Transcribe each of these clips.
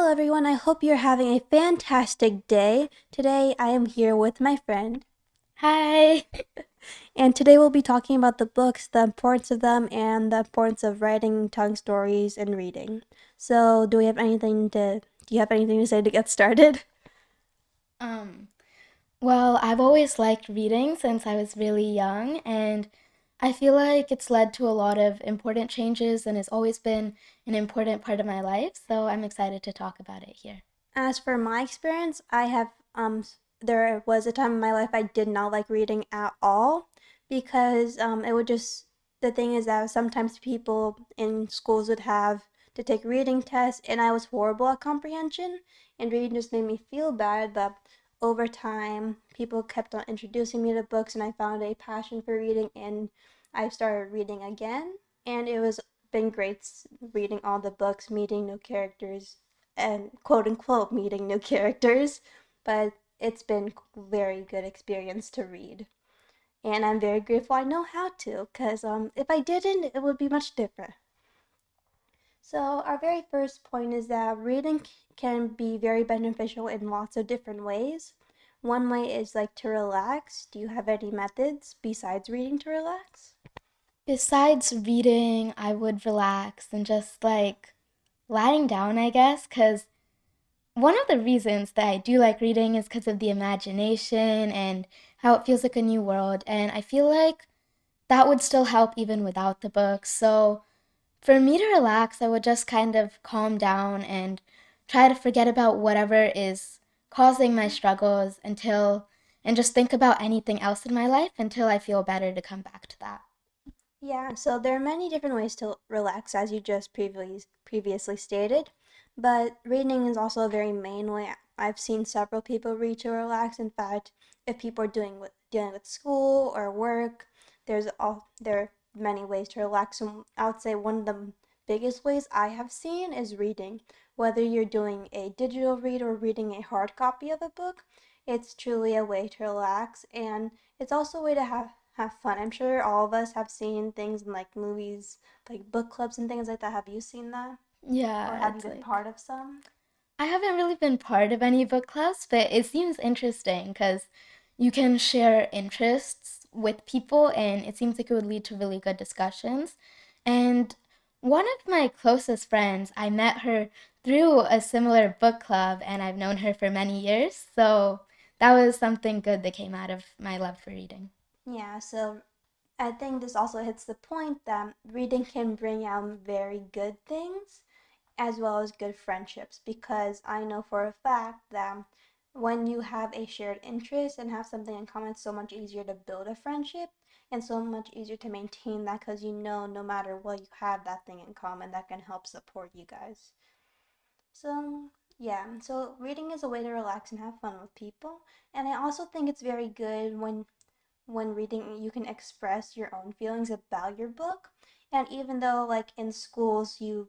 everyone. I hope you're having a fantastic day. Today I am here with my friend, Hi. and today we'll be talking about the books, the importance of them, and the importance of writing, telling stories, and reading. So, do you have anything to say to get started? Um, well, I've always liked reading since I was really young, and I feel like it's led to a lot of important changes and has always been an important part of my life, so I'm excited to talk about it here. As for my experience, there was a time in my life I did not like reading at all because it would just the thing is that sometimes people in schools would have to take reading tests and I was horrible at comprehension and reading just made me feel bad, but over time people kept on introducing me to books and I found a passion for reading and I started reading again and it was been great reading all the books, meeting new characters, and quote unquote meeting new characters, but it's been very good experience to read. And I'm very grateful I know how to, because if I didn't, it would be much different. So, our very first point is that reading can be very beneficial in lots of different ways. One way is like to relax. Do you have any methods besides reading to relax? Besides reading, I would relax and just lying down, I guess, because one of the reasons that I do like reading is because of the imagination and how it feels like a new world, and I feel like that would still help even without the book. So, for me to relax, I would just kind of calm down and try to forget about whatever is causing my struggles and just think about anything else in my life until I feel better to come back to that. Yeah, so there are many different ways to relax, as you just previously stated, but reading is also a very main way. I've seen several people read to relax. In fact, if people are dealing with school or work, there are many ways to relax. And I would say one of the biggest ways I have seen is reading. Whether you're doing a digital read or reading a hard copy of a book, it's truly a way to relax, and it's also a way to have fun. I'm sure all of us have seen things in like movies, like book clubs and things like that. Have you seen that? Or Yeah, have you it's been like part of some? I haven't really been part of any book clubs, but it seems interesting because you can share interests with people and it seems like it would lead to really good discussions. And one of my closest friends, I met her through a similar book club and I've known her for many years. So that was something good that came out of my love for reading. Yeah, so I think this also hits the point that reading can bring out very good things as well as good friendships because I know for a fact that when you have a shared interest and have something in common, it's so much easier to build a friendship and so much easier to maintain that because you know no matter what you have that thing in common that can help support you guys. So, yeah, so reading is a way to relax and have fun with people. And I also think it's very good when reading you can express your own feelings about your book. And even though like in schools you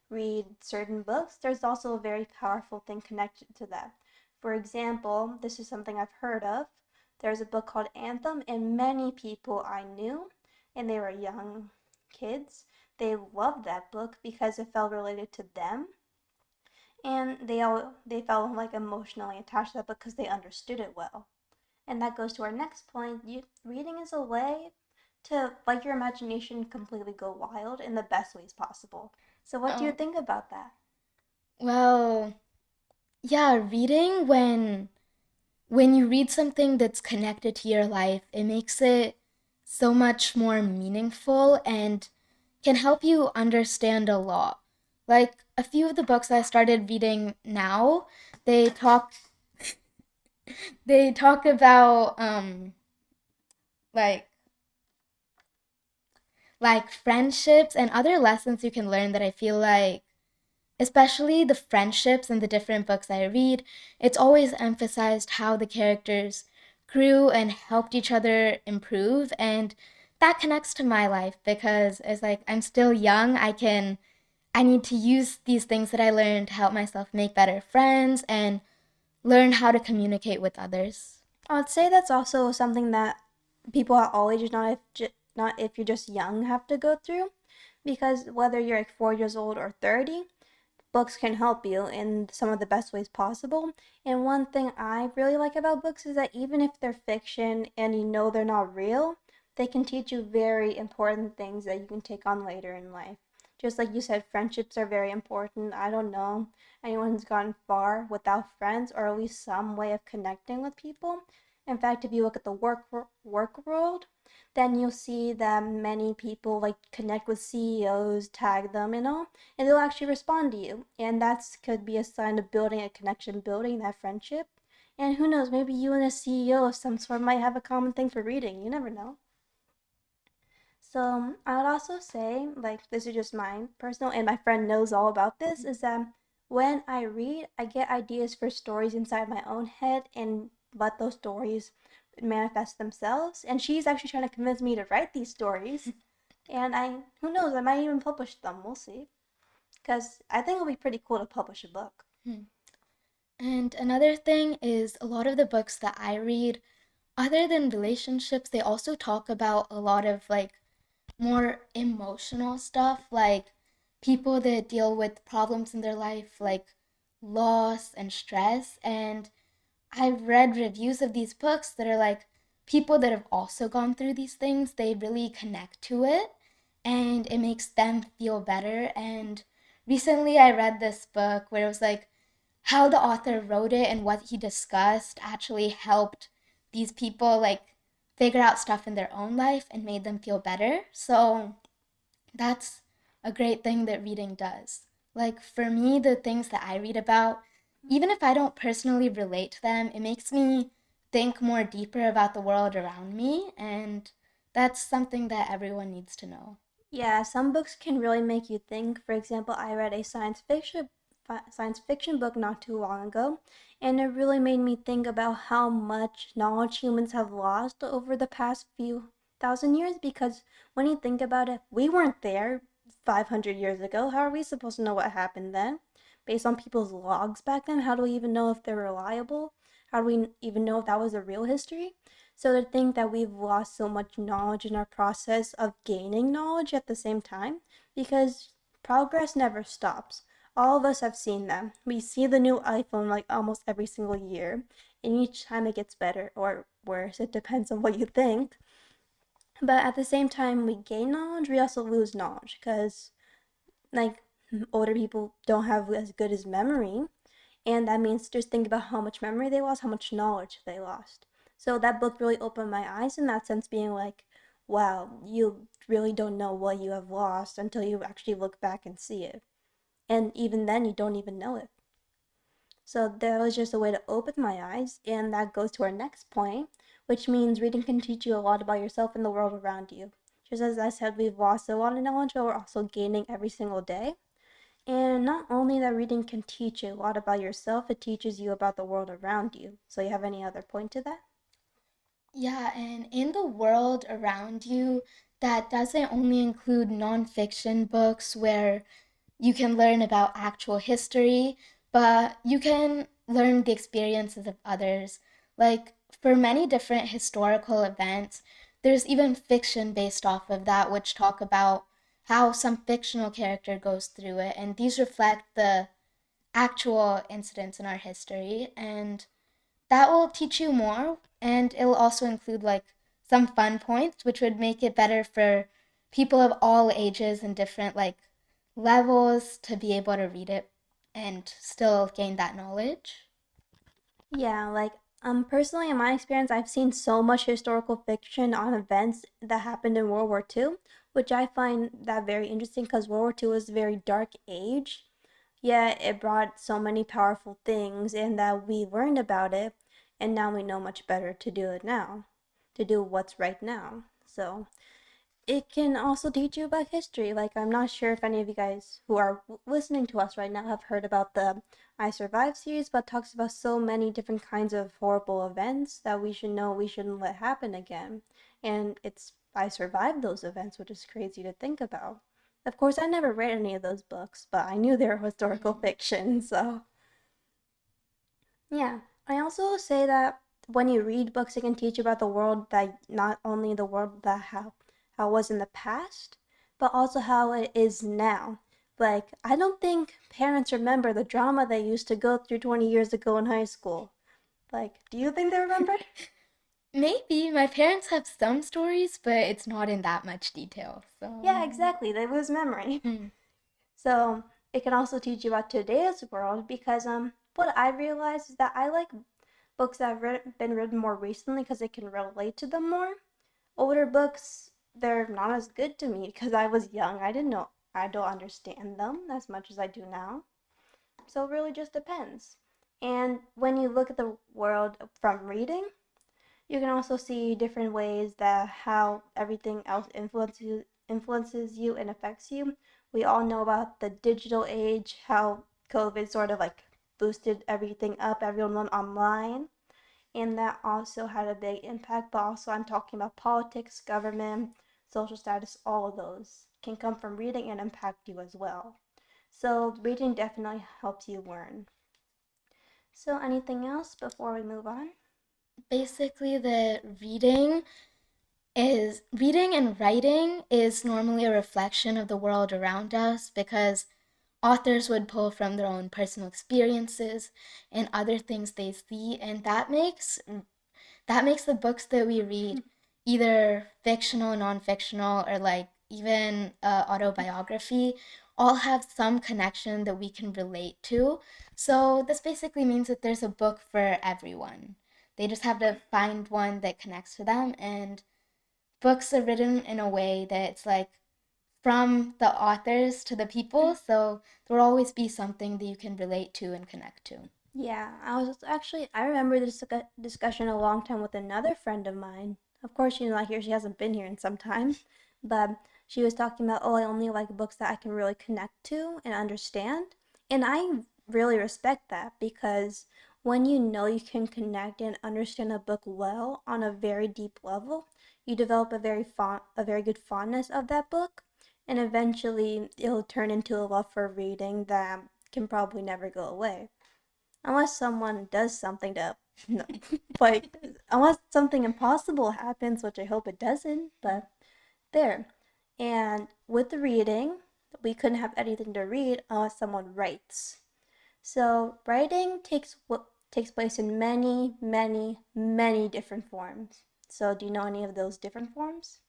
read certain books, there's also a very powerful thing connected to that. For example, this is something I've heard of. There's a book called Anthem, and many people I knew, and they were young kids, they loved that book because it felt related to them and they felt like emotionally attached to that book because they understood it well. And that goes to our next point. Reading is a way to let your imagination completely go wild in the best ways possible. So, what do you Oh, think about that? well, yeah, reading when you read something that's connected to your life, it makes it so much more meaningful and can help you understand a lot. Like a few of the books I started reading now, they talk they talk about like friendships and other lessons you can learn that I feel like especially the friendships in the different books I read, it's always emphasized how the characters grew and helped each other improve. And that connects to my life because it's like I'm still young. I need to use these things that I learned to help myself make better friends and learn how to communicate with others. I would say that's also something that people at all ages, not if you're just young, have to go through. Because whether you're like 4 years old or 30, books can help you in some of the best ways possible. And one thing I really like about books is that even if they're fiction and you know they're not real, they can teach you very important things that you can take on later in life. Just like you said, friendships are very important. I don't know anyone who's gotten far without friends or at least some way of connecting with people. In fact, if you look at the work world, then you'll see that many people like connect with CEOs, tag them, and they'll actually respond to you. And that's could be a sign of building a connection, building that friendship. And who knows, maybe you and a CEO of some sort might have a common thing for reading. You never know. So I would also say, like, this is just my personal, and my friend knows all about this, is that when I read, I get ideas for stories inside my own head and let those stories manifest themselves. And she's actually trying to convince me to write these stories. And who knows, I might even publish them. We'll see. Because I think it'll be pretty cool to publish a book. Hmm. And another thing is a lot of the books that I read, other than relationships, they also talk about a lot of like more emotional stuff, like people that deal with problems in their life, like loss and stress. And I've read reviews of these books that are like people that have also gone through these things, they really connect to it and it makes them feel better. And recently I read this book where it was like how the author wrote it and what he discussed actually helped these people like figure out stuff in their own life and made them feel better. So that's a great thing that reading does. Like for me, the things that I read about, even if I don't personally relate to them, it makes me think more deeper about the world around me, and that's something that everyone needs to know. Yeah, some books can really make you think. For example, I read a science fiction book not too long ago, and it really made me think about how much knowledge humans have lost over the past few thousand years. Because when you think about it, we weren't there 500 years ago. How are we supposed to know what happened then? Based on people's logs back then, how do we even know if they're reliable? How do we even know if that was a real history? So to think that we've lost so much knowledge in our process of gaining knowledge at the same time, because progress never stops. All of us have seen them. We see the new iPhone like almost every single year, and each time it gets better or worse. It depends on what you think. But at the same time, we gain knowledge, we also lose knowledge because, like, older people don't have as good as memory, and that means just think about how much memory they lost, how much knowledge they lost. So that book really opened my eyes in that sense, being like, wow, you really don't know what you have lost until you actually look back and see it. And even then, you don't even know it. So that was just a way to open my eyes, and that goes to our next point, which means reading can teach you a lot about yourself and the world around you. Just as I said, we've lost a lot of knowledge, but we're also gaining every single day. And not only that reading can teach you a lot about yourself, it teaches you about the world around you. So you have any other point to that? Yeah, and in the world around you, that doesn't only include nonfiction books where you can learn about actual history, but you can learn the experiences of others. Like for many different historical events, there's even fiction based off of that, which talk about how some fictional character goes through it. And these reflect the actual incidents in our history. And that will teach you more. And it'll also include like some fun points, which would make it better for people of all ages and different like levels to be able to read it and still gain that knowledge. Yeah, like personally in my experience, I've seen so much historical fiction on events that happened in World War II, which I find that very interesting because World War II was a very dark age. Yet it brought so many powerful things and that we learned about it and now we know much better to do it now, to do what's right now. So it can also teach you about history. Like, I'm not sure if any of you guys who are listening to us right now have heard about the I Survived series, but talks about so many different kinds of horrible events that we should know we shouldn't let happen again. And it's I survived those events, which is crazy to think about. Of course, I never read any of those books, but I knew they were historical fiction, so yeah. I also say that when you read books, it can teach you about the world that not only the world that how it was in the past, but also how it is now. Like, I don't think parents remember the drama they used to go through 20 years ago in high school. Like, do you think they remember? Maybe my parents have some stories, but it's not in that much detail. Yeah, exactly. They lose memory. Hmm. So it can also teach you about today's world because what I realized is that I like books that have been written more recently because I can relate to them more. Older books, they're not as good to me because I was young. I didn't know, I don't understand them as much as I do now. So it really just depends. And when you look at the world from reading, you can also see different ways that how everything else influences you and affects you. We all know about the digital age, how COVID sort of like boosted everything up, everyone went online, and that also had a big impact. But also, I'm talking about politics, government, social status, all of those can come from reading and impact you as well. So, reading definitely helps you learn. So, anything else before we move on? Basically, the reading and writing is normally a reflection of the world around us because authors would pull from their own personal experiences and other things they see, and that makes the books that we read either fictional, non-fictional, or like even autobiography all have some connection that we can relate to. So this basically means that there's a book for everyone. They just have to find one that connects to them, and books are written in a way that it's like from the authors to the people, so there will always be something that you can relate to and connect to. Yeah, I remember this discussion a long time with another friend of mine. Of course, she's not here, she hasn't been here in some time, but she was talking about, oh, I only like books that I can really connect to and understand. And I really respect that because when you know you can connect and understand a book well on a very deep level, you develop a very good fondness of that book, and eventually it'll turn into a love for reading that can probably never go away unless someone does something to no, like unless something impossible happens, which I hope it doesn't, but there. And with the reading, we couldn't have anything to read unless someone writes. So writing takes place in many, many, many different forms. So do you know any of those different forms?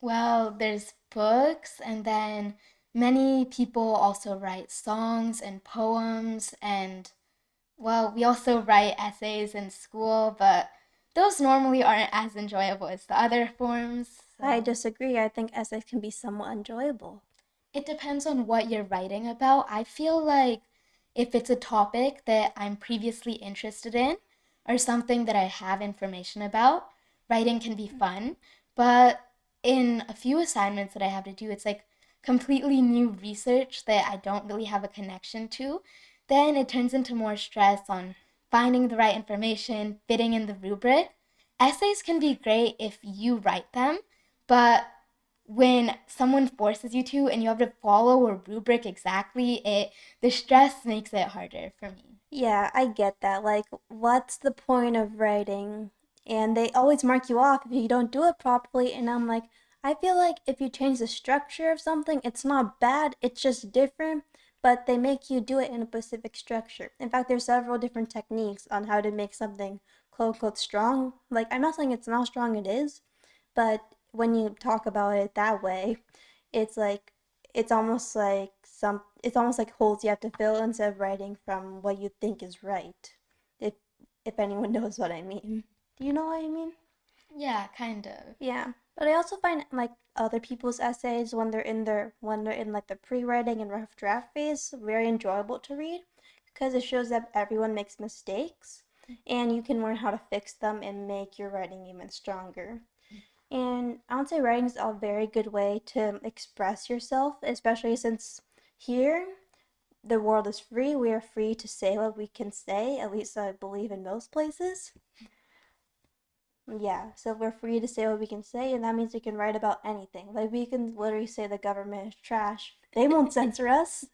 Well, there's books, and then many people also write songs and poems, and well, we also write essays in school, but those normally aren't as enjoyable as the other forms. I So disagree. I think essays can be somewhat enjoyable. it depends on what you're writing about. I feel like if it's a topic that I'm previously interested in or something that I have information about, writing can be fun. But in a few assignments that I have to do, it's like completely new research that I don't really have a connection to. Then it turns into more stress on finding the right information, fitting in the rubric. Essays can be great if you write them, but when someone forces you to and you have to follow a rubric exactly, the stress makes it harder for me. Yeah, I get that. Like, what's the point of writing? And they always mark you off if you don't do it properly. And I'm like, I feel like if you change the structure of something, it's not bad, it's just different, but they make you do it in a specific structure. In fact, there's several different techniques on how to make something quote unquote strong. Like, I'm not saying it's not strong, it is, but when you talk about it that way, it's like it's almost like holes you have to fill instead of writing from what you think is right. If if anyone knows what I mean. Do you know what I mean? Yeah, kind of. Yeah. But I also find like other people's essays when they're in like the pre-writing and rough draft phase very enjoyable to read because it shows that everyone makes mistakes and you can learn how to fix them and make your writing even stronger. And I would say writing is a very good way to express yourself, especially since here the world is free. We are free to say what we can say, at least I believe in most places. Yeah, so we're free to say what we can say, and that means we can write about anything. Like, we can literally say the government is trash. They won't censor us.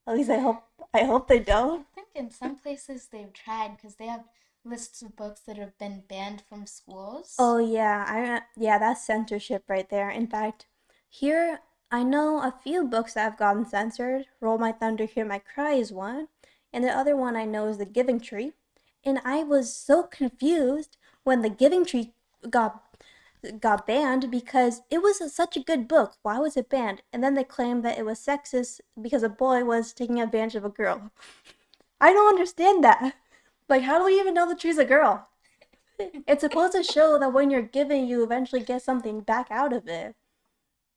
At least I hope they don't. I think in some places they've tried because they have lists of books that have been banned from schools. Oh yeah, yeah, that's censorship right there. In fact, here I know a few books that have gotten censored. Roll My Thunder, Hear My Cry is one, and the other one I know is The Giving Tree. And I was so confused when The Giving Tree got got banned because it was such a good book. Why was it banned? And then they claimed that it was sexist because a boy was taking advantage of a girl. I don't understand that. Like, how do we even know the tree's a girl? It's supposed to show that when you're giving, you eventually get something back out of it.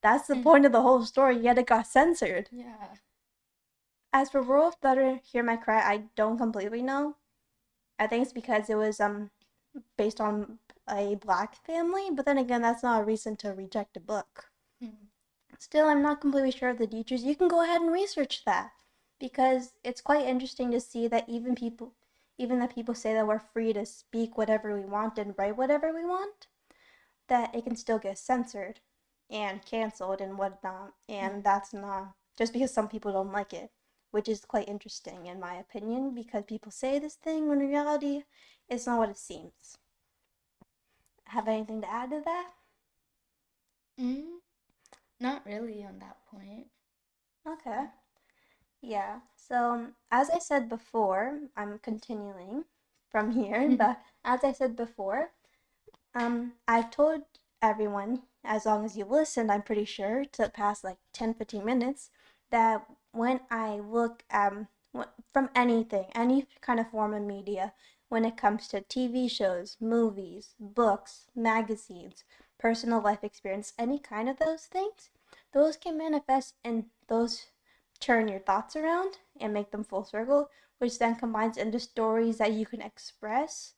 That's the point of the whole story, yet it got censored. Yeah. As for Roll of Thunder, Hear My Cry, I don't completely know. I think it's because it was based on a black family, but then again, that's not a reason to reject a book. Still, I'm not completely sure of the details. You can go ahead and research that because it's quite interesting to see that even that people say that we're free to speak whatever we want and write whatever we want, that it can still get censored and canceled and whatnot. And that's not just because some people don't like it, which is quite interesting in my opinion because people say this thing when in reality it's not what it seems. Have anything to add to that? Mm, not really on that point. Okay. Yeah. So, as I said before, I'm continuing from here, but as I said before, I've told everyone, as long as you've listened, I'm pretty sure, to past like 10, 15 minutes, that when I look from anything, any kind of form of media, when it comes to TV shows, movies, books, magazines, personal life experience, any kind of those things, those can manifest and those turn your thoughts around and make them full circle, which then combines into stories that you can express.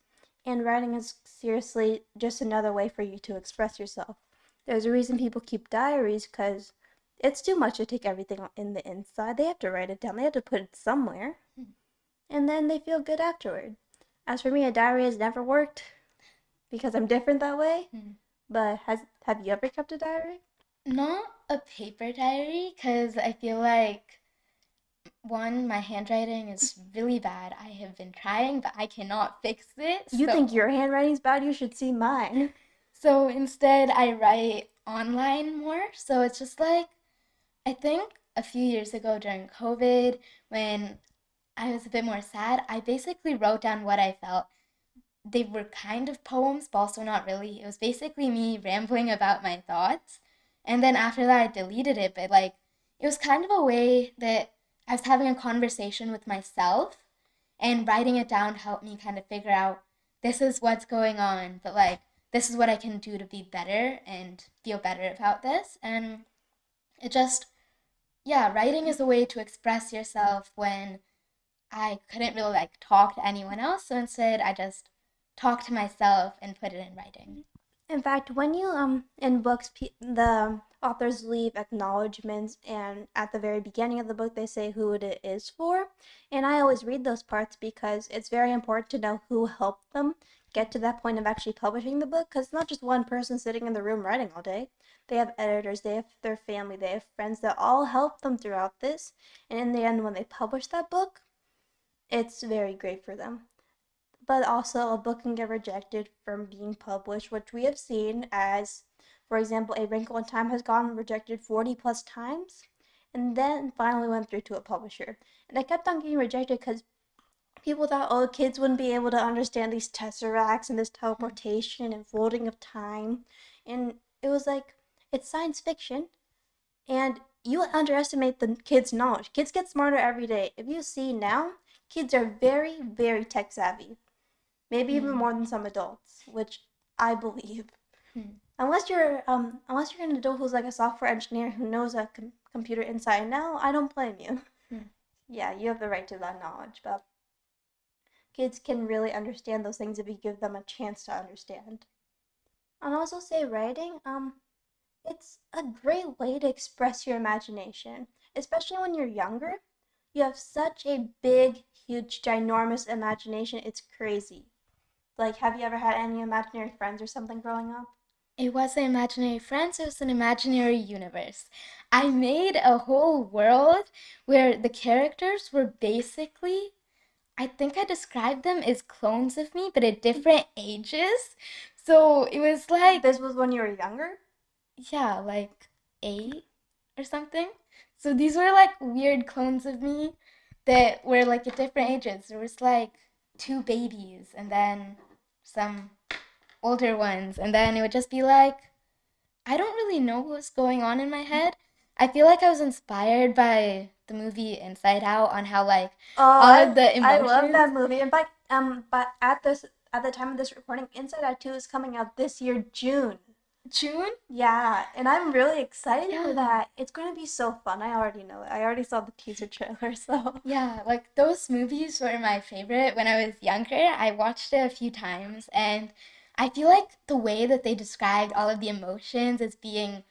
And writing is seriously just another way for you to express yourself. There's a reason people keep diaries because it's too much to take everything in the inside. They have to write it down, they have to put it somewhere, and then they feel good afterward. As for me, a diary has never worked because I'm different that way. But have you ever kept a diary? Not a paper diary, because I feel like, one, my handwriting is really bad. I have been trying, but I cannot fix it. You think your handwriting's bad? You should see mine. So instead, I write online more. So it's just like, I think a few years ago during COVID, when I was a bit more sad, I basically wrote down what I felt. They were kind of poems, but also not really. It was basically me rambling about my thoughts. And then after that, I deleted it. But like, it was kind of a way that I was having a conversation with myself, and writing it down helped me kind of figure out this is what's going on, but like, this is what I can do to be better and feel better about this. And it just, yeah, writing is a way to express yourself when I couldn't really like talk to anyone else. So instead, I just talk to myself and put it in writing. In fact, when you in books, the authors leave acknowledgments, and at the very beginning of the book, they say who it is for. And I always read those parts because it's very important to know who helped them get to that point of actually publishing the book. Because it's not just one person sitting in the room writing all day. They have editors, they have their family, they have friends that all help them throughout this. And in the end, when they publish that book, it's very great for them. But also, a book can get rejected from being published, which we have seen as, for example, A Wrinkle in Time has gotten rejected 40 plus times and then finally went through to a publisher. And it kept on getting rejected because people thought, oh, kids wouldn't be able to understand these tesseracts and this teleportation and folding of time. And it was like, it's science fiction, and you underestimate the kids' knowledge. Kids get smarter every day. If you see now, kids are very, very tech savvy. Maybe even more than some adults, which I believe. Unless you're an adult who's like a software engineer who knows a computer inside and out, I don't blame you. Yeah, you have the right to that knowledge, but kids can really understand those things if you give them a chance to understand. I'll also say writing, it's a great way to express your imagination, especially when you're younger. You have such a big, huge, ginormous imagination. It's crazy. Like, have you ever had any imaginary friends or something growing up? It wasn't imaginary friends, it was an imaginary universe. I made a whole world where the characters were basically, I think I described them as clones of me, but at different ages. So it was like, This was when you were younger? yeah, like 8 or something. So these were like weird clones of me that were like at different ages. There was like two babies and then some older ones, and then it would just be like, I don't really know what's going on in my head. I feel like I was inspired by the movie Inside Out on how like Oh, all of the I love emotions. that movie. In fact, but at the time of this recording, Inside Out 2 is coming out this year, June. June? Yeah, and I'm really excited for Yeah. that. It's going to be so fun. I already know it. I already saw the teaser trailer, so. Yeah, like those movies were my favorite when I was younger. I watched it a few times and I feel like the way that they described all of the emotions as being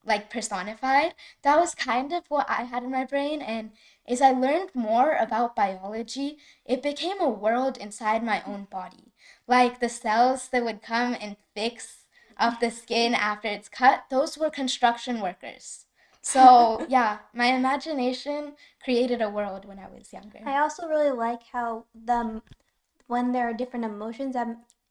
like personified, that was kind of what I had in my brain. And as I learned more about biology, it became a world inside my own body. Like the cells that would come and fix up the skin after it's cut, those were construction workers. So, yeah, my imagination created a world when I was younger. I also really like how when there are different emotions,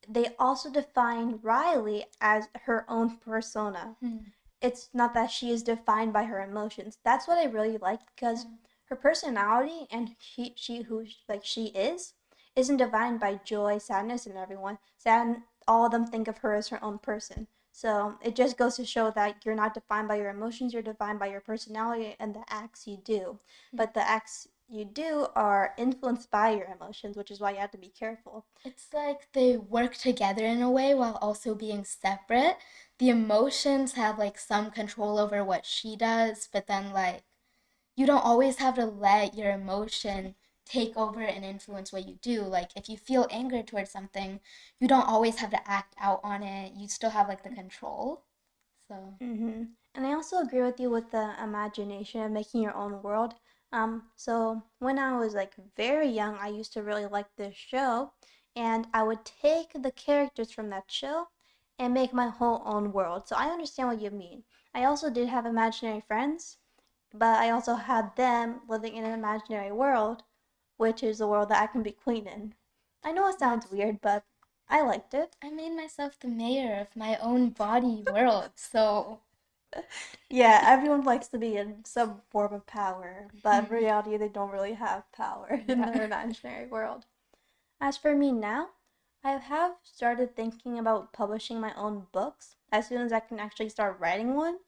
they also define Riley as her own persona. Hmm. It's not that she is defined by her emotions. That's what I really like because her personality and she who like she is isn't defined by joy, sadness, and everyone. Sad, all of them think of her as her own person. So it just goes to show that you're not defined by your emotions, you're defined by your personality and the acts you do. But the acts you do are influenced by your emotions, which is why you have to be careful. It's like they work together in a way while also being separate. The emotions have like some control over what she does, but then like you don't always have to let your emotion take over and influence what you do. Like if you feel anger towards something, you don't always have to act out on it. You still have like the control. So, And I also agree with you with the imagination of making your own world. So when I was like very young, I used to really like this show, and I would take the characters from that show and make my whole own world. So I understand what you mean. I also did have imaginary friends, but I also had them living in an imaginary world, which is a world that I can be queen in. I know it sounds yes, weird, but I liked it. I made myself the mayor of my own body world. So, Yeah, everyone likes to be in some form of power, but in reality, they don't really have power in yeah. their imaginary world. As for me now, I have started thinking about publishing my own books as soon as I can actually start writing one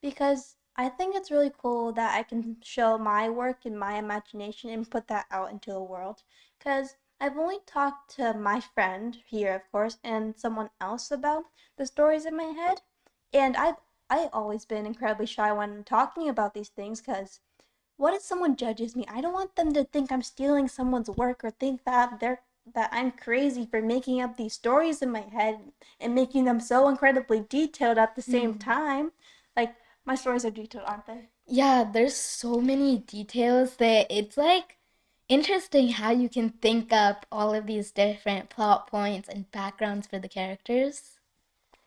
because I think it's really cool that I can show my work and my imagination and put that out into the world. Because I've only talked to my friend here, of course, and someone else about the stories in my head, and I always been incredibly shy when talking about these things because what if someone judges me? I don't want them to think I'm stealing someone's work or think that I'm crazy for making up these stories in my head and making them so incredibly detailed at the same Hmm. time. Like my stories are detailed, aren't they? Yeah, there's so many details that it's like interesting how you can think up all of these different plot points and backgrounds for the characters.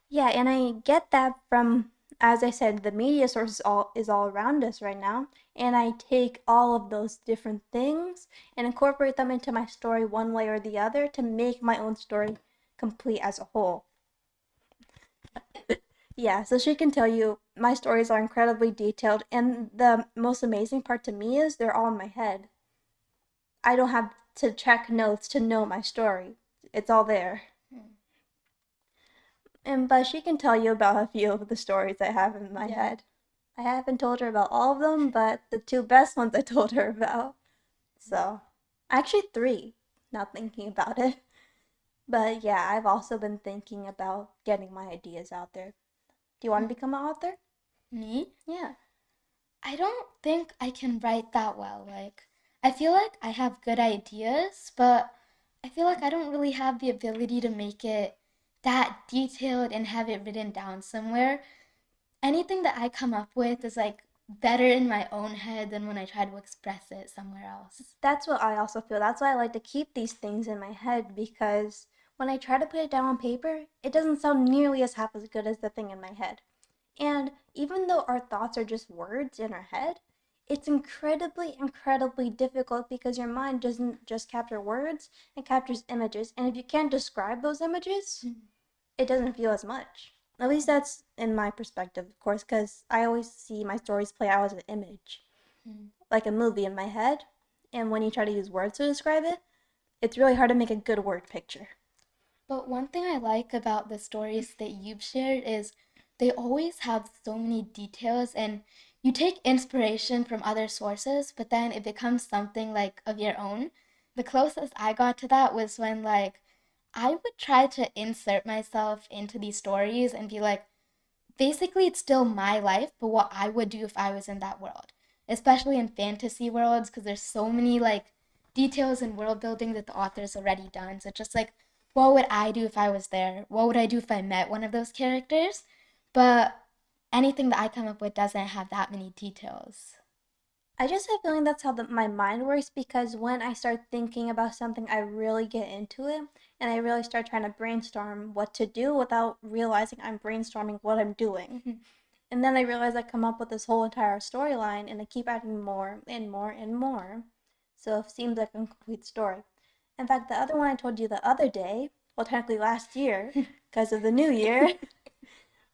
Yeah, and I get that from, as I said, the media source is all around us right now, and I take all of those different things and incorporate them into my story one way or the other to make my own story complete as a whole. Yeah, so she can tell you my stories are incredibly detailed, and the most amazing part to me is they're all in my head. I don't have to check notes to know my story. It's all there. Hmm. And but she can tell you about a few of the stories I have in my Yeah. head. I haven't told her about all of them, but the two best ones I told her about. So, actually three, not thinking about it. But yeah, I've also been thinking about getting my ideas out there. Do you want to Hmm. become an author? Me? Yeah. I don't think I can write that well. Like, I feel like I have good ideas, but I feel like I don't really have the ability to make it that detailed and have it written down somewhere. Anything that I come up with is like better in my own head than when I try to express it somewhere else. That's what I also feel. That's why I like to keep these things in my head because when I try to put it down on paper, it doesn't sound nearly as half as good as the thing in my head. And even though our thoughts are just words in our head, it's incredibly, incredibly difficult because your mind doesn't just capture words, it captures images. And if you can't describe those images, Mm. it doesn't feel as much. At least that's in my perspective, of course, because I always see my stories play out as an image, Mm. like a movie in my head. And when you try to use words to describe it, it's really hard to make a good word picture. But one thing I like about the stories that you've shared is they always have so many details, and you take inspiration from other sources, but then it becomes something like of your own. The closest I got to that was when like I would try to insert myself into these stories and be like, basically it's still my life, but what I would do if I was in that world. Especially in fantasy worlds, because there's so many like details and world building that the author's already done. So just like, what would I do if I was there? What would I do if I met one of those characters? But anything that I come up with doesn't have that many details. I just have a feeling that's how my mind works because when I start thinking about something, I really get into it and I really start trying to brainstorm what to do without realizing I'm brainstorming what I'm doing. Mhm. And then I realize I come up with this whole entire storyline and I keep adding more and more and more. So it seems like a complete story. In fact, the other one I told you the other day, well, technically last year, because of the new year,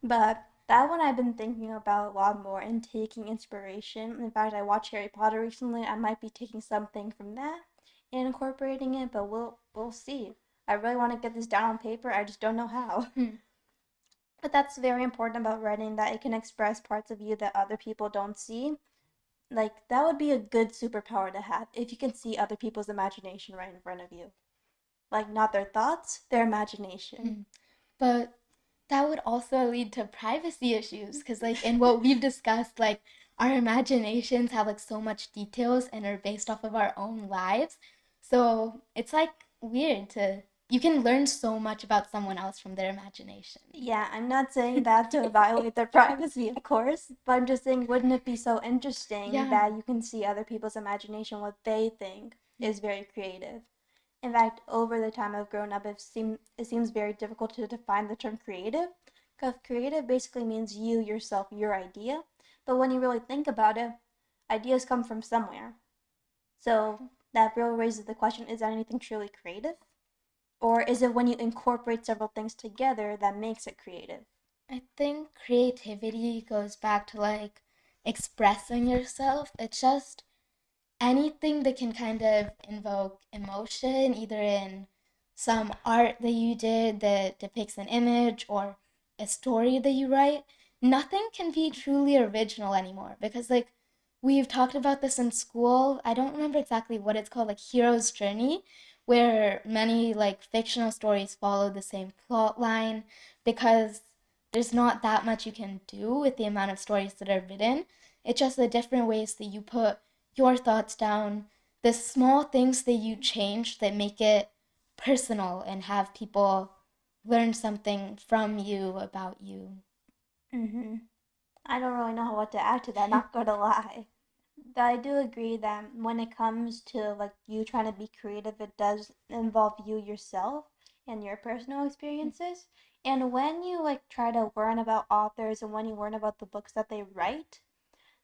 but that one I've been thinking about a lot more and taking inspiration. In fact, I watched Harry Potter recently. I might be taking something from that and incorporating it, but we'll see. I really want to get this down on paper. I just don't know how. Hmm. But that's very important about writing that it can express parts of you that other people don't see. Like that would be a good superpower to have if you can see other people's imagination right in front of you. Like not their thoughts, their imagination. Hmm. But that would also lead to privacy issues because like in what we've discussed, like our imaginations have like so much details and are based off of our own lives, so it's like weird to you can learn so much about someone else from their imagination. Yeah, I'm not saying that to violate their privacy, of course, but I'm just saying, wouldn't it be so interesting Yeah. that you can see other people's imagination, what they think is very creative? In fact, over the time I've grown up, it seems very difficult to define the term creative, because creative basically means you yourself, your idea. But when you really think about it, ideas come from somewhere. So that really raises the question: is anything truly creative? Or is it when you incorporate several things together that makes it creative? I think creativity goes back to like expressing yourself. It's just anything that can kind of invoke emotion, either in some art that you did that depicts an image or a story that you write. Nothing can be truly original anymore because, like, we've talked about this in school. I don't remember exactly what it's called, like Hero's Journey, where many like fictional stories follow the same plot line because there's not that much you can do with the amount of stories that are written. It's just the different ways that you put your thoughts down, the small things that you change that make it personal and have people learn something from you about you. Mm-hmm. I don't really know what to add to that, not gonna lie. But I do agree that when it comes to like you trying to be creative, it does involve you yourself and your personal experiences. And when you like try to learn about authors and when you learn about the books that they write,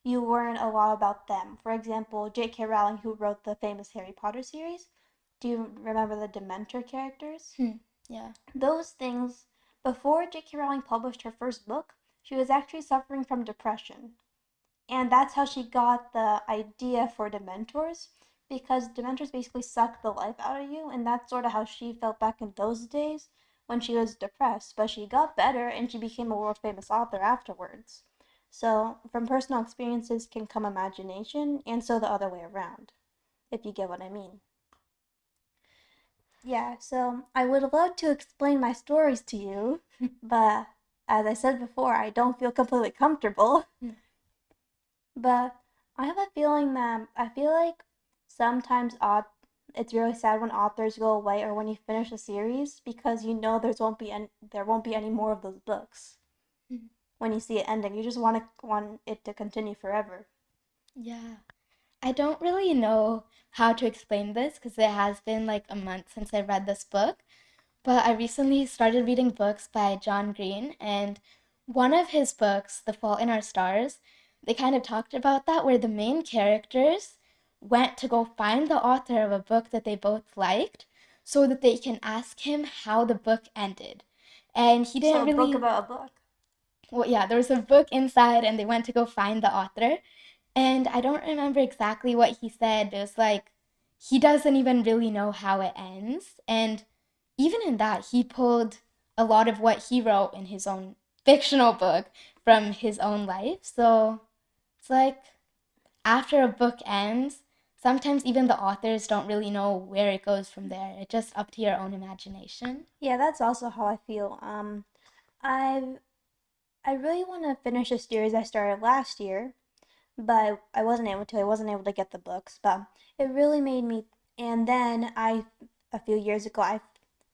you learn a lot about them. For example, J.K. Rowling, who wrote the famous Harry Potter series, do you remember the Dementor characters? Hmm. Yeah. Those things, before J.K. Rowling published her first book, she was actually suffering from depression. And that's how she got the idea for Dementors, because Dementors basically suck the life out of you, and that's sort of how she felt back in those days when she was depressed. But she got better and she became a world famous author afterwards. So, from personal experiences can come imagination, and so the other way around, if you get what I mean. Yeah, so I would love to explain my stories to you, but as I said before, I don't feel completely comfortable. But I have a feeling that I feel like sometimes it's really sad when authors go away or when you finish a series because you know there won't be any more of those books. When you see it ending, you just want it to continue forever. Yeah. I don't really know how to explain this because it has been like a month since I read this book, but I recently started reading books by John Green, and one of his books, The Fault in Our Stars, they kind of talked about that where the main characters went to go find the author of a book that they both liked so that they can ask him how the book ended. And he So didn't a book really about a book. well, yeah, there was a book inside and they went to go find the author. And I don't remember exactly what he said, but it was like he doesn't even really know how it ends. And even in that, he pulled a lot of what he wrote in his own fictional book from his own life. So it's like after a book ends, sometimes even the authors don't really know where it goes from there. It's just up to your own imagination. Yeah, that's also how I feel. I I really want to finish a series I started last year, but I wasn't able to. I wasn't able to get the books, but it really made me. And then a few years ago, I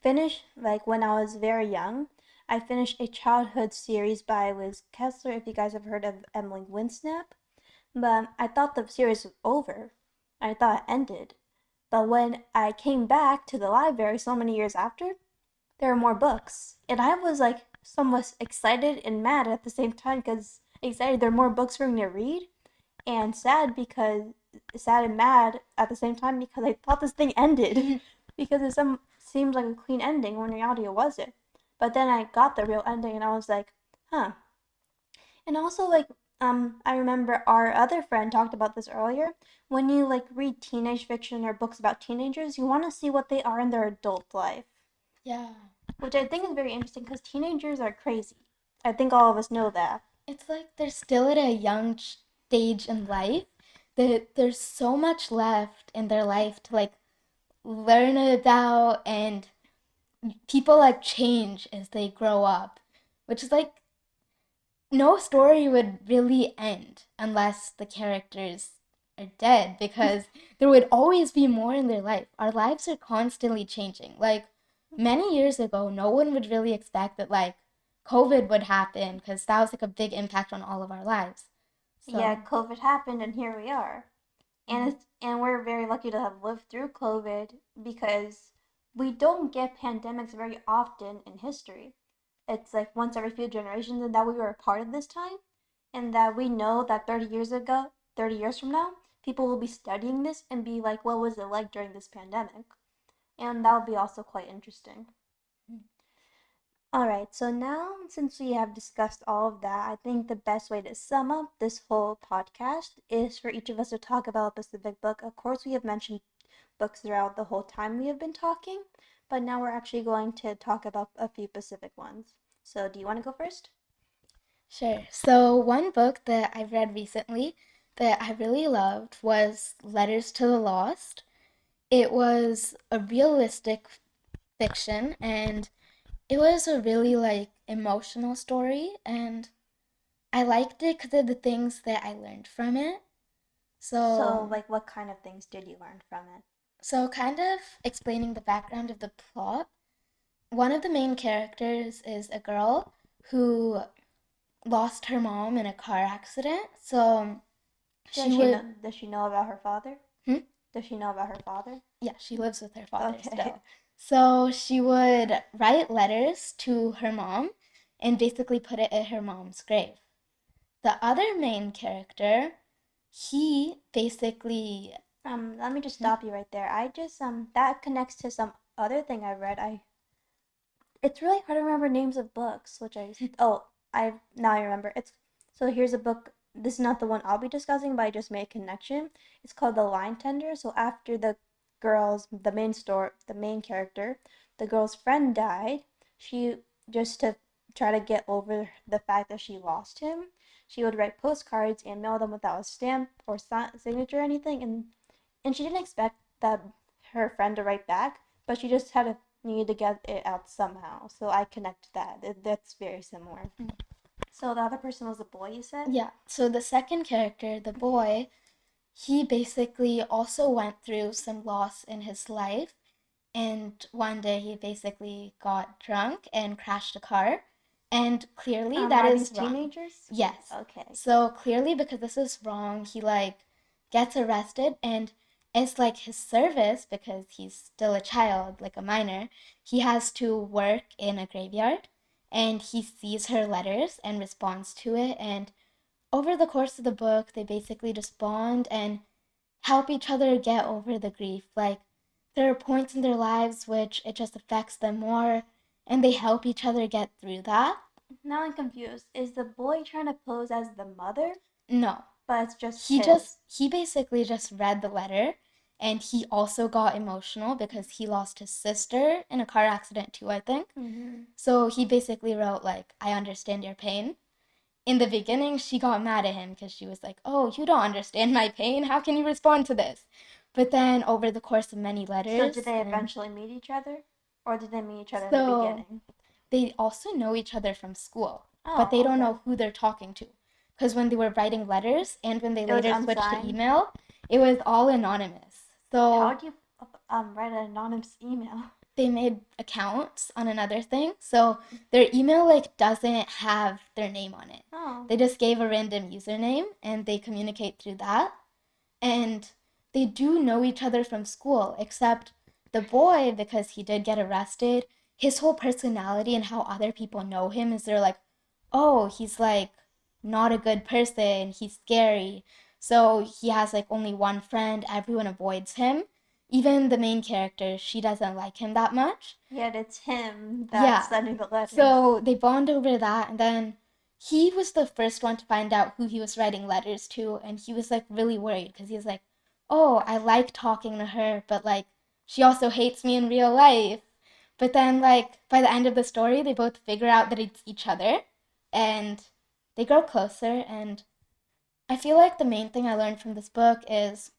finished, like when I was very young, I finished a childhood series by Liz Kessler, if you guys have heard of Emily Winsnap. But I thought the series was over. I thought it ended. But when I came back to the library so many years after, there were more books. And I was like somewhat excited and mad at the same time because excited there are more books for me to read, and sad and mad at the same time because I thought this thing ended because it seemed like a clean ending when in reality it wasn't. But then I got the real ending and I was like, huh. And also like I remember our other friend talked about this earlier. When you like read teenage fiction or books about teenagers, you want to see what they are in their adult life, Yeah. which I think is very interesting because teenagers are crazy. I think all of us know that. It's like they're still at a young stage in life that there's so much left in their life to like learn about, and people like change as they grow up, which is like no story would really end unless the characters are dead, because there would always be more in their life. Our lives are constantly changing. Like many years ago, no one would really expect that like COVID would happen, because that was like a big impact on all of our lives. Yeah, So, COVID happened and here we are. And we're very lucky to have lived through COVID because we don't get pandemics very often in history. It's like once every few generations, and that we were a part of this time, and that we know that 30 years from now, people will be studying this and be like, what was it like during this pandemic? And that would be also quite interesting. All right, so now since we have discussed all of that, I think the best way to sum up this whole podcast is for each of us to talk about a specific book. Of course, we have mentioned books throughout the whole time we have been talking, but now we're actually going to talk about a few specific ones. So, do you want to go first? sure. So, one book that I've read recently that I really loved was Letters to the Lost. It was a realistic fiction, and it was a really like emotional story, and I liked it because of the things that I learned from it. So, So, like, what kind of things did you learn from it? so kind of explaining the background of the plot. One of the main characters is a girl who lost her mom in a car accident. So she would, Does she know about her father? hmm? Does she know about her father? Yeah, she lives with her father Okay. still. So she would write letters to her mom and basically put it at her mom's grave. The other main character, he basically, Let me just hmm? stop you right there. I just that connects to some other thing I read. It's really hard to remember names of books, which I now I remember. It's so here's a book. This is not the one I'll be discussing, but I just made a connection. It's called The Line Tender. So after the main character, the girl's friend died. She just to try to get over the fact that she lost him, she would write postcards and mail them without a stamp or signature or anything, and she didn't expect that her friend to write back, but she just had to need to get it out somehow. So I connect that. That's very similar. So the other person was a boy, you said? Yeah. So the second character, the boy, he basically also went through some loss in his life. And one day he basically got drunk and crashed a car. And clearly that Are these is wrong. teenagers? Yes. Okay. So clearly, because this is wrong, he like gets arrested, and it's like his service, because he's still a child, like a minor, he has to work in a graveyard, and he sees her letters and responds to it. And over the course of the book, they basically just bond and help each other get over the grief. Like, there are points in their lives which it just affects them more, and they help each other get through that. Now I'm confused. Is the boy trying to pose as the mother, No, but it's just his? he basically just read the letter, and he also got emotional because he lost his sister in a car accident too, I think. Mm-hmm. So he basically wrote like, I understand your pain. In the beginning, she got mad at him because she was like, oh, you don't understand my pain. How can you respond to this? But then over the course of many So did letters, they and eventually meet each other, or did they meet each other in the so beginning? they also know each other from school, but they Oh, don't okay. know who they're talking to. Because when they were writing letters and when they It was later switched to unsigned. email, it was all anonymous. How So would you write an anonymous email? they made accounts on another thing. So their email like doesn't have their name on it. Oh, They just gave a random username and they communicate through that. And they do know each other from school, except the boy, because he did get arrested, his whole personality and how other people know him is they're like, oh, he's like not a good person, he's scary. So he has like only one friend, everyone avoids him. Even the main character, she doesn't like him that much. yet it's him that's Yeah. sending the letters. So they bond over that, and then he was the first one to find out who he was writing letters to, and he was like really worried because he was like, "Oh, I like talking to her, but like she also hates me in real life." But then like by the end of the story, they both figure out that it's each other, and they grow closer. And I feel like the main thing I learned from this book is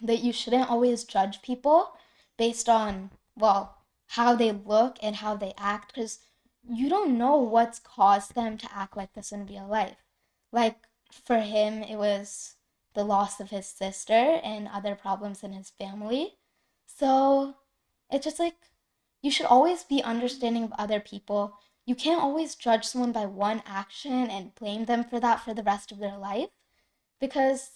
that you shouldn't always judge people based on, well, how they look and how they act, because you don't know what's caused them to act like this in real life. Like for him, it was the loss of his sister and other problems in his family. So it's just like you should always be understanding of other people. You can't always judge someone by one action and blame them for that for the rest of their life, because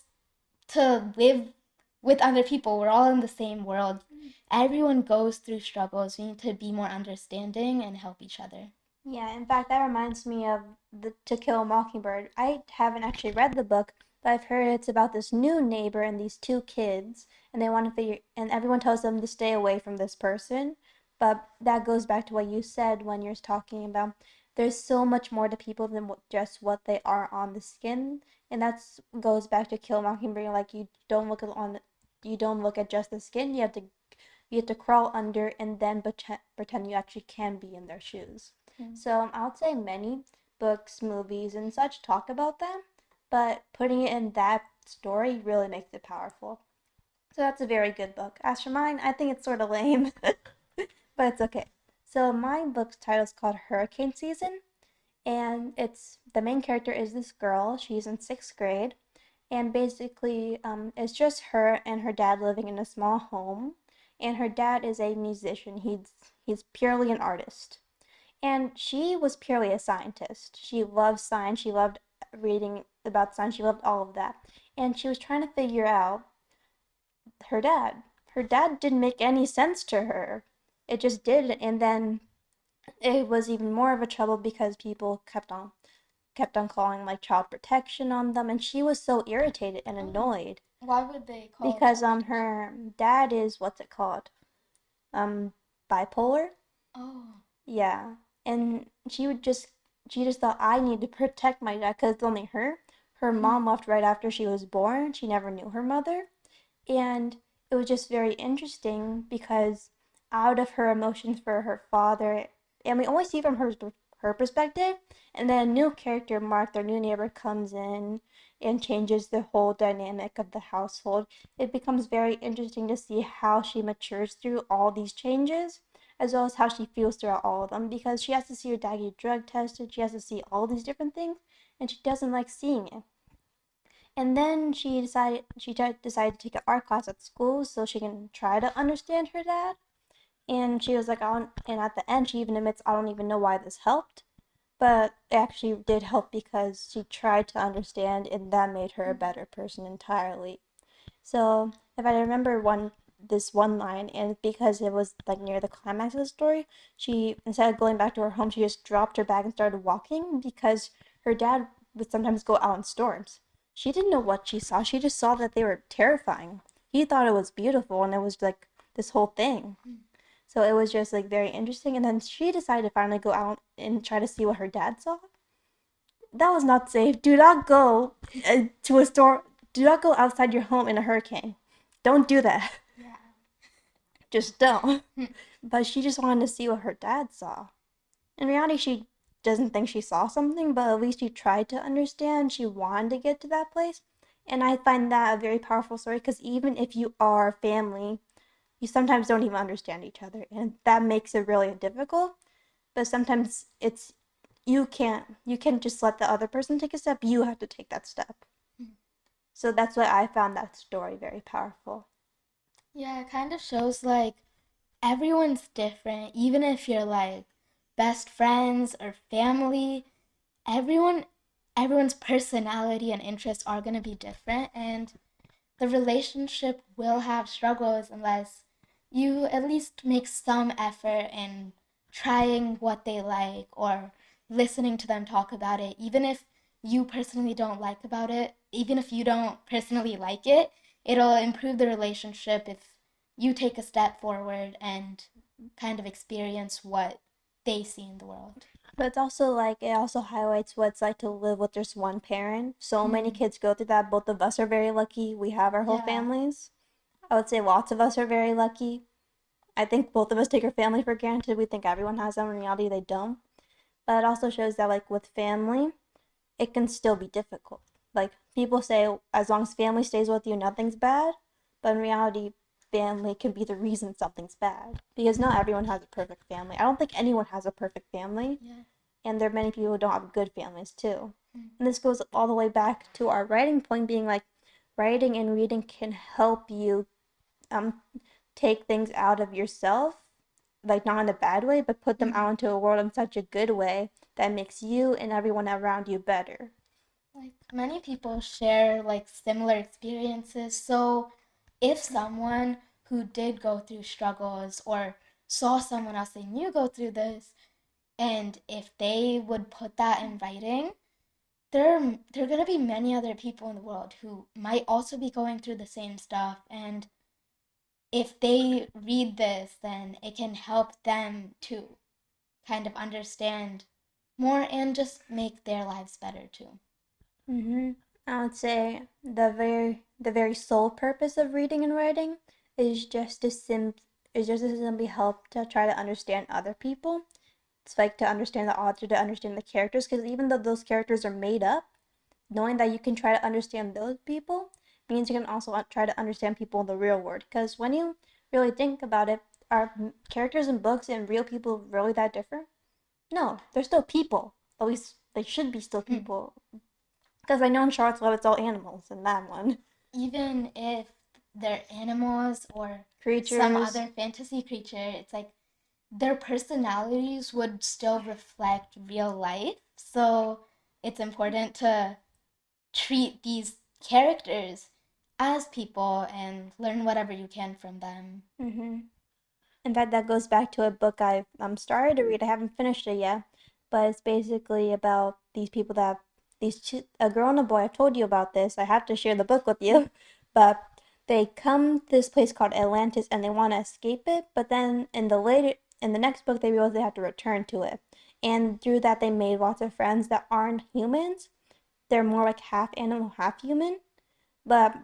to live with other people. We're all in the same world. Everyone goes through struggles. We need to be more understanding and help each other. Yeah, in fact, that reminds me of the To Kill a Mockingbird. I haven't actually read the book, but I've heard it's about this new neighbor and these two kids, and they want to figure, and everyone tells them to stay away from this person. But that goes back to what you said when you're talking about there's so much more to people than just what they are on the skin, and that's goes back to Kill a Mockingbird. Like you don't look at just the skin. You have to crawl under and then pretend you actually can be in their shoes. Mm. So I would say many books, movies, and such talk about them, but putting it in that story really makes it powerful. So that's a very good book. As for mine, I think it's sort of lame, but it's okay. So my book's title is called Hurricane Season, and it's the main character is this girl. She's in sixth grade, and basically, it's just her and her dad living in a small home. And her dad is a musician. He's purely an artist, and she was purely a scientist. She loved science. She loved reading about science. She loved all of that, and she was trying to figure out her dad. Her dad didn't make any sense to her. It just didn't, and then it was even more of a trouble because people kept on calling like child protection on them, and she was so irritated and Oh, annoyed why would they call because child protection? her dad is what's it called, um bipolar. Oh. Yeah, and she just thought I need to protect my dad because it's only her Mm. mom left right after she was born. She never knew her mother, and it was just very interesting because out of her emotions for her father, and we only see from her perspective, and then a new character, Mark, their new neighbor, comes in and changes the whole dynamic of the household. It becomes very interesting to see how she matures through all these changes, as well as how she feels throughout all of them, because she has to see her dad get drug tested, she has to see all these different things, and she doesn't like seeing it. And then decided to take an art class at school so she can try to understand her dad. And she was like, and at the end, she even admits, I don't even know why this helped. But it actually did help because she tried to understand, and that made her a better person entirely. So if I remember this one line, and because it was like near the climax of the story, she instead of going back to her home, she just dropped her bag and started walking because her dad would sometimes go out in storms. She didn't know what she saw. She just saw that they were terrifying. He thought it was beautiful, and it was like this whole thing. So it was just like very interesting. And then she decided to finally go out and try to see what her dad saw. That was not safe. Do not go to a store. Do not go outside your home in a hurricane. Don't do that. Yeah. Just don't. But she just wanted to see what her dad saw. In reality, she doesn't think she saw something, but at least she tried to understand. She wanted to get to that place. And I find that a very powerful story because even if you are family, you sometimes don't even understand each other. And that makes it really difficult. But sometimes it's you can't just let the other person take a step. You have to take that step. So that's why I found that story very powerful. Yeah, it kind of shows like everyone's different, even if you're like best friends or family, everyone everyone's personality and interests are going to be different, and the relationship will have struggles unless you at least make some effort in trying what they like or listening to them talk about it, even if you personally don't like about it, even if you don't personally like it, it'll improve the relationship if you take a step forward and kind of experience what they see in the world. But it's also like it also highlights what it's like to live with just one parent. So many Mm. kids go through that. Both of us are very lucky. We have our whole Yeah. families. I would say lots of us are very lucky. I think both of us take our family for granted. We think everyone has them. In reality, they don't. But it also shows that like with family, it can still be difficult. Like people say, as long as family stays with you, nothing's bad. But in reality, family can be the reason something's bad because not everyone has a perfect family. I don't think anyone has a perfect family, Yeah. and there are many people who don't have good families too. Mm. And this goes all the way back to our writing point being like writing and reading can help you um take things out of yourself, like not in a bad way, but put them out into a world in such a good way that makes you and everyone around you better. Like many people share like similar experiences. So if someone who did go through struggles or saw someone else they knew go through this, and if they would put that in writing, there are going to be many other people in the world who might also be going through the same stuff, and if they read this, then it can help them to kind of understand more and just make their lives better too. I would say the very sole purpose of reading and writing is just to simply help to try to understand other people. It's like to understand the author, to understand the characters, because even though those characters are made up, knowing that you can try to understand those people means you can also try to understand people in the real world. Because when you really think about it, are characters in books and real people really that different? No, they're still people. At least they should be still Mm. people. Because I know in Charlotte's Web it's all animals in that one. Even if they're animals or some Creatures. other fantasy creature, it's like their personalities would still reflect real life. So it's important to treat these characters as people and learn whatever you can from them. Mm-hmm. In fact, that goes back to a book I've started to read. I haven't finished it yet, but it's basically about these people that a girl and a boy. I've told you about this. I have to share the book with you, but they come to this place called Atlantis and they want to escape it. But then in the next book, they realize they have to return to it, and through that, they made lots of friends that aren't humans. They're more like half animal, half human. But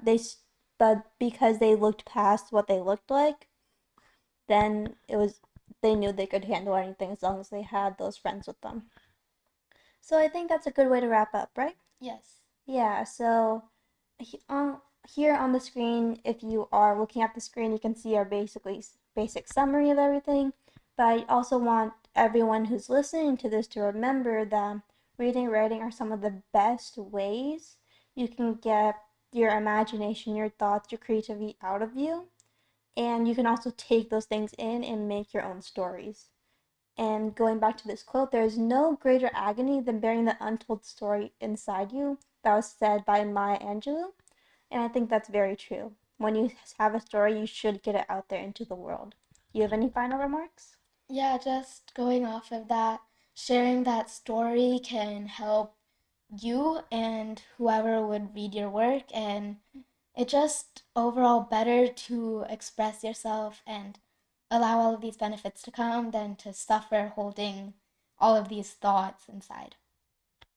but because they looked past what they looked like, then they knew they could handle anything as long as they had those friends with them. So I think that's a good way to wrap up, right? Yes. Yeah, so here on the screen, if you are looking at the screen, you can see our basic summary of everything. But I also want everyone who's listening to this to remember that reading and writing are some of the best ways you can get your imagination, your thoughts, your creativity out of you. And you can also take those things in and make your own stories. And going back to this quote, there is no greater agony than bearing the untold story inside you. That was said by Maya Angelou. And I think that's very true. When you have a story, you should get it out there into the world. You have any final remarks? Yeah, just going off of that, sharing that story can help you and whoever would read your work, and it just overall better to express yourself and allow all of these benefits to come than to suffer holding all of these thoughts inside.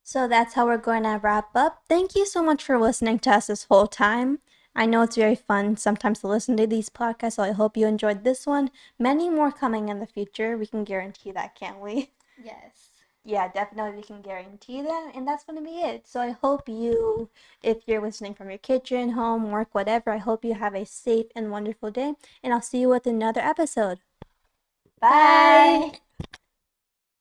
So that's how we're going to wrap up. Thank you so much for listening to us this whole time. I know it's very fun sometimes to listen to these podcasts, so I hope you enjoyed this one. Many more coming in the future. We can guarantee that, can't we? Yes. Yeah, definitely we can guarantee that, and that's going to be it. So I hope you, if you're listening from your kitchen, home, work, whatever, I hope you have a safe and wonderful day, and I'll see you with another episode. Bye. Bye.